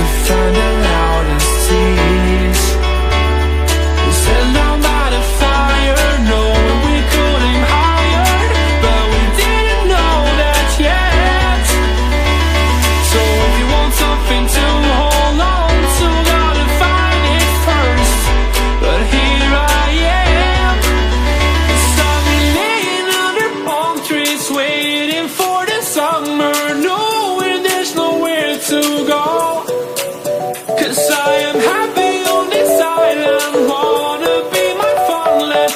to find the loudest tears. We sat down by the fire, knowing we could aim higher, but we didn't know that yet. So if you want something to hold on to, gotta find it first. But here I am, 'cause I've been laying under palm trees, waiting for the summer, knowing there's nowhere to go. 'Cause I am happy on this island, wanna be my farmland.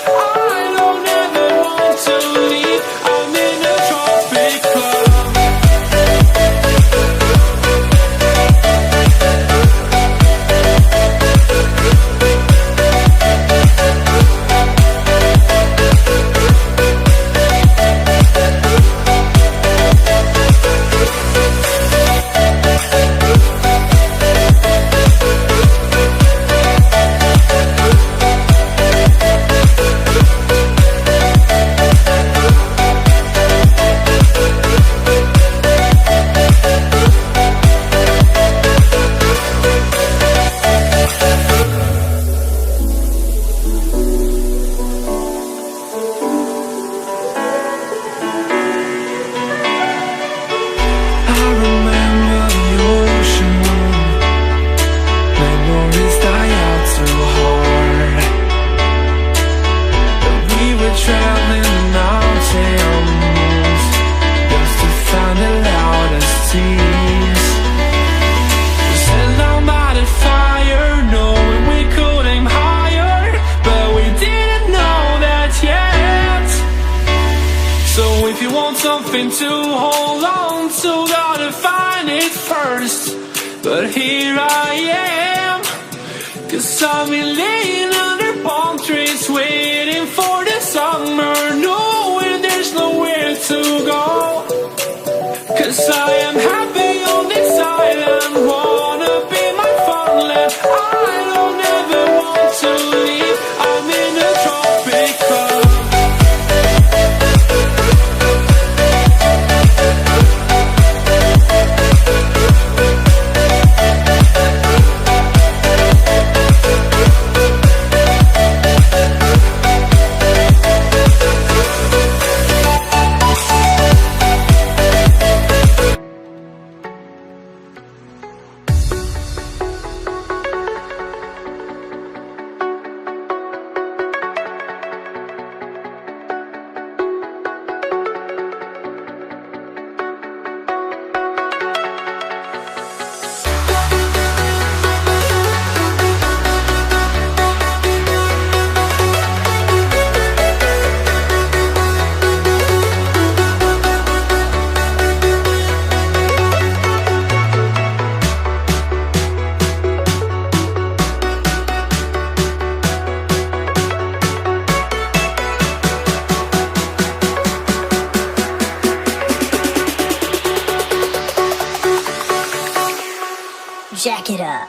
I don't ever want to leave, I'm in a tropic club. I remember the ocean, memories die out too hard. But we were traveling the mountains just to find the loudest tears. We sat down by the fire, knowing we could aim higher, but we didn't know that yet. So if you want something to hold on to, gotta find it first. But here I am, 'cause I've been laying under palm trees, waiting for the summer, knowing there's nowhere to go. 'Cause I am happy on this island, wanna be my farmland. I don't ever want to leave, I'm in a tropic club. Jack it up.